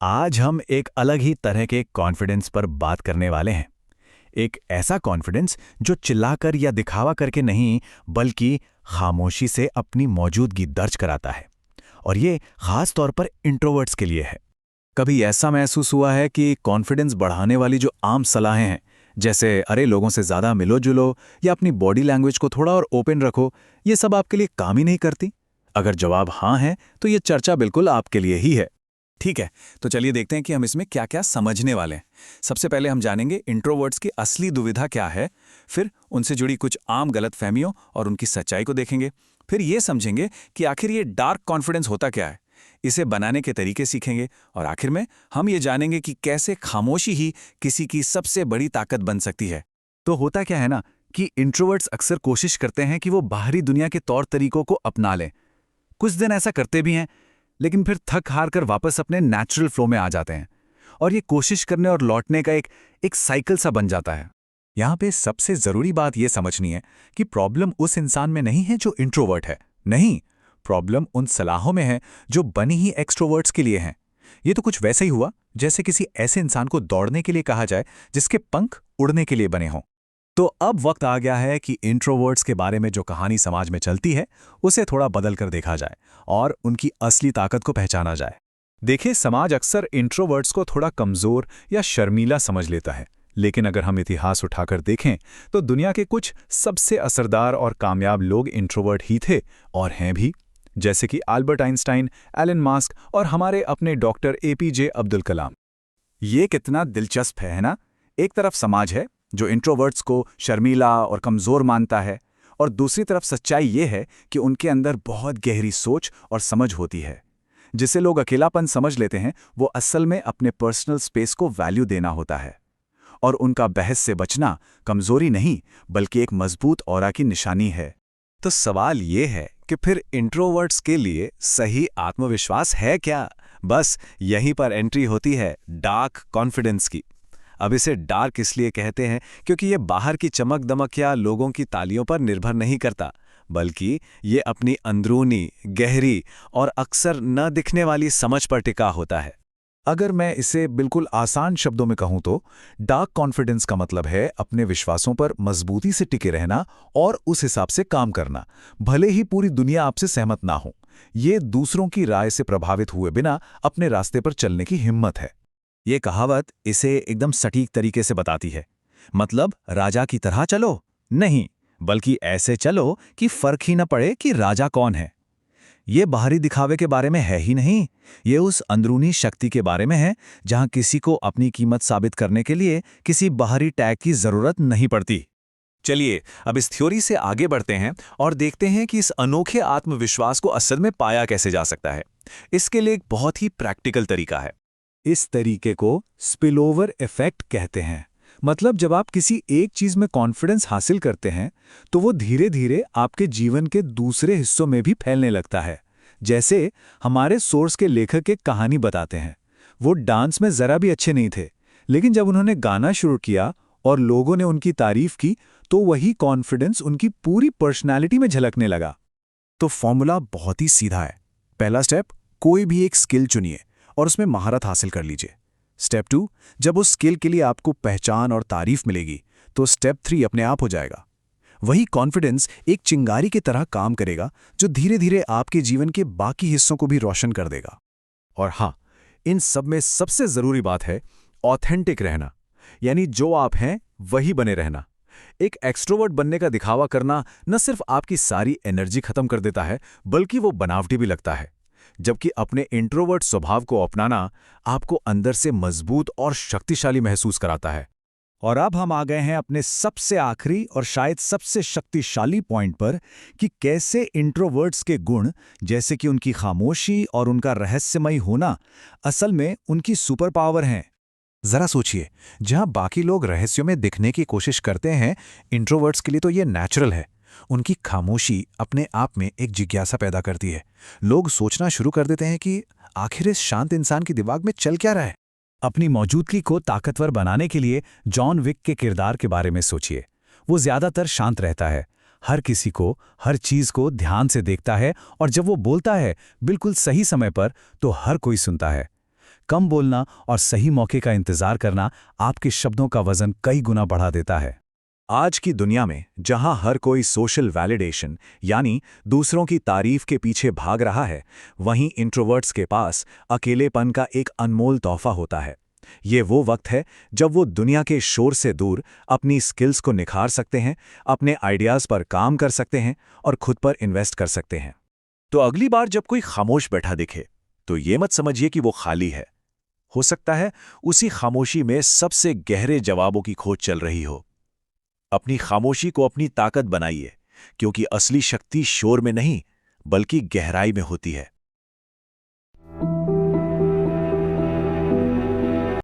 आज हम एक अलग ही तरह के कॉन्फिडेंस पर बात करने वाले हैं। एक ऐसा कॉन्फिडेंस जो चिल्लाकर या दिखावा करके नहीं, बल्कि खामोशी से अपनी मौजूदगी दर्ज कराता है। और ये खास तौर पर इंट्रोवर्ट्स के लिए है। कभी ऐसा महसूस हुआ है कि कॉन्फिडेंस बढ़ाने वाली जो आम सलाहें हैं, जैसे अरे लोगों से ज़्यादा मिलो जुलो या अपनी बॉडी लैंग्वेज को थोड़ा और ओपन रखो, ये सब आपके लिए काम ही नहीं करती? अगर जवाब हाँ है, तो ये चर्चा बिल्कुल आपके लिए ही है। ठीक है, तो चलिए देखते हैं कि हम इसमें क्या क्या समझने वाले हैं। सबसे पहले हम जानेंगे इंट्रोवर्ट्स की असली दुविधा क्या है, फिर उनसे जुड़ी कुछ आम गलतफहमियों और उनकी सच्चाई को देखेंगे, फिर ये समझेंगे कि आखिर ये डार्क कॉन्फिडेंस होता क्या है, इसे बनाने के तरीके सीखेंगे, और आखिर में हम ये जानेंगे कि कैसे खामोशी ही किसी की सबसे बड़ी ताकत बन सकती है। तो होता क्या है ना कि इंट्रोवर्ट्स अक्सर कोशिश करते हैं कि वो बाहरी दुनिया के तौर तरीकों को अपना लें। कुछ दिन ऐसा करते भी हैं, लेकिन फिर थक हार कर वापस अपने नेचुरल फ्लो में आ जाते हैं, और ये कोशिश करने और लौटने का एक साइकिल सा बन जाता है। यहाँ पे सबसे जरूरी बात ये समझनी है कि प्रॉब्लम उस इंसान में नहीं है जो इंट्रोवर्ट है। नहीं, प्रॉब्लम उन सलाहों में है जो बनी ही एक्सट्रोवर्ट्स के लिए हैं। ये तो कुछ वैसा ही हुआ जैसे किसी ऐसे इंसान को दौड़ने के लिए कहा जाए जिसके पंख उड़ने के लिए बने हों। तो अब वक्त आ गया है कि इंट्रोवर्ट्स के बारे में जो कहानी समाज में चलती है, उसे थोड़ा बदल कर देखा जाए और उनकी असली ताकत को पहचाना जाए। देखिए, समाज अक्सर इंट्रोवर्ट्स को थोड़ा कमजोर या शर्मीला समझ लेता है, लेकिन अगर हम इतिहास उठाकर देखें तो दुनिया के कुछ सबसे असरदार और कामयाब लोग इंट्रोवर्ट ही थे और हैं भी। जैसे कि अल्बर्ट आइंस्टाइन, एलन मास्क और हमारे अपने डॉक्टर एपीजे अब्दुल कलाम। ये कितना दिलचस्प है ना? एक तरफ समाज है जो इंट्रोवर्ट्स को शर्मीला और कमज़ोर मानता है, और दूसरी तरफ सच्चाई ये है कि उनके अंदर बहुत गहरी सोच और समझ होती है। जिसे लोग अकेलापन समझ लेते हैं, वो असल में अपने पर्सनल स्पेस को वैल्यू देना होता है। और उनका बहस से बचना कमज़ोरी नहीं, बल्कि एक मजबूत ऑरा की निशानी है। तो सवाल ये है कि फिर इंट्रोवर्ट्स के लिए सही आत्मविश्वास है क्या? बस यहीं पर एंट्री होती है डार्क कॉन्फिडेंस की। अब इसे डार्क इसलिए कहते हैं क्योंकि ये बाहर की चमक दमक या लोगों की तालियों पर निर्भर नहीं करता, बल्कि ये अपनी अंदरूनी, गहरी और अक्सर न दिखने वाली समझ पर टिका होता है। अगर मैं इसे बिल्कुल आसान शब्दों में कहूं तो डार्क कॉन्फिडेंस का मतलब है अपने विश्वासों पर मजबूती से टिके रहना और उस हिसाब से काम करना, भले ही पूरी दुनिया आपसे सहमत ना हो। ये दूसरों की राय से प्रभावित हुए बिना अपने रास्ते पर चलने की हिम्मत है। ये कहावत इसे एकदम सटीक तरीके से बताती है। मतलब राजा की तरह चलो नहीं, बल्कि ऐसे चलो कि फर्क ही न पड़े कि राजा कौन है। ये बाहरी दिखावे के बारे में है ही नहीं, ये उस अंदरूनी शक्ति के बारे में है जहां किसी को अपनी कीमत साबित करने के लिए किसी बाहरी टैग की जरूरत नहीं पड़ती। चलिए अब इस थ्योरी से आगे बढ़ते हैं और देखते हैं कि इस अनोखे आत्मविश्वास को असल में पाया कैसे जा सकता है। इसके लिए एक बहुत ही प्रैक्टिकल तरीका है। इस तरीके को स्पिलओवर इफेक्ट कहते हैं। मतलब जब आप किसी एक चीज में कॉन्फिडेंस हासिल करते हैं, तो वो धीरे धीरे आपके जीवन के दूसरे हिस्सों में भी फैलने लगता है। जैसे हमारे सोर्स के लेखक एक कहानी बताते हैं। वो डांस में जरा भी अच्छे नहीं थे, लेकिन जब उन्होंने गाना शुरू किया और लोगों ने उनकी तारीफ की, तो वही कॉन्फिडेंस उनकी पूरी पर्सनैलिटी में झलकने लगा। तो फॉर्मूला बहुत ही सीधा है। पहला स्टेप, कोई भी एक स्किल चुनिए और उसमें महारत हासिल कर लीजिए। स्टेप 2, जब उस स्किल के लिए आपको पहचान और तारीफ मिलेगी, तो स्टेप 3 अपने आप हो जाएगा। वही कॉन्फिडेंस एक चिंगारी की तरह काम करेगा जो धीरे धीरे आपके जीवन के बाकी हिस्सों को भी रोशन कर देगा। और हाँ, इन सब में सबसे जरूरी बात है ऑथेंटिक रहना, यानी जो आप हैं वही बने रहना। एक एक्सट्रोवर्ट बनने का दिखावा करना न सिर्फ आपकी सारी एनर्जी खत्म कर देता है, बल्कि वो बनावटी भी लगता है। जबकि अपने इंट्रोवर्ट स्वभाव को अपनाना आपको अंदर से मजबूत और शक्तिशाली महसूस कराता है। और अब हम आ गए हैं अपने सबसे आखिरी और शायद सबसे शक्तिशाली पॉइंट पर कि कैसे इंट्रोवर्ट्स के गुण, जैसे कि उनकी खामोशी और उनका रहस्यमयी होना, असल में उनकी सुपर पावर हैं। जरा सोचिए, जहां बाकी लोग रहस्यों में दिखने की कोशिश करते हैं, इंट्रोवर्ट्स के लिए तो ये नेचुरल है। उनकी खामोशी अपने आप में एक जिज्ञासा पैदा करती है। लोग सोचना शुरू कर देते हैं कि आखिर इस शांत इंसान के दिमाग में चल क्या रहा है। अपनी मौजूदगी को ताकतवर बनाने के लिए जॉन विक के किरदार के बारे में सोचिए। वो ज्यादातर शांत रहता है, हर किसी को, हर चीज को ध्यान से देखता है, और जब वो बोलता है बिल्कुल सही समय पर, तो हर कोई सुनता है। कम बोलना और सही मौके का इंतजार करना आपके शब्दों का वजन कई गुना बढ़ा देता है। आज की दुनिया में जहां हर कोई सोशल वैलिडेशन यानी दूसरों की तारीफ के पीछे भाग रहा है, वहीं इंट्रोवर्ट्स के पास अकेलेपन का एक अनमोल तोहफा होता है। ये वो वक्त है जब वो दुनिया के शोर से दूर अपनी स्किल्स को निखार सकते हैं, अपने आइडियाज़ पर काम कर सकते हैं और खुद पर इन्वेस्ट कर सकते हैं। तो अगली बार जब कोई खामोश बैठा दिखे, तो ये मत समझिए कि वो खाली है। हो सकता है उसी खामोशी में सबसे गहरे जवाबों की खोज चल रही हो। अपनी खामोशी को अपनी ताकत बनाइए, क्योंकि असली शक्ति शोर में नहीं, बल्कि गहराई में होती है।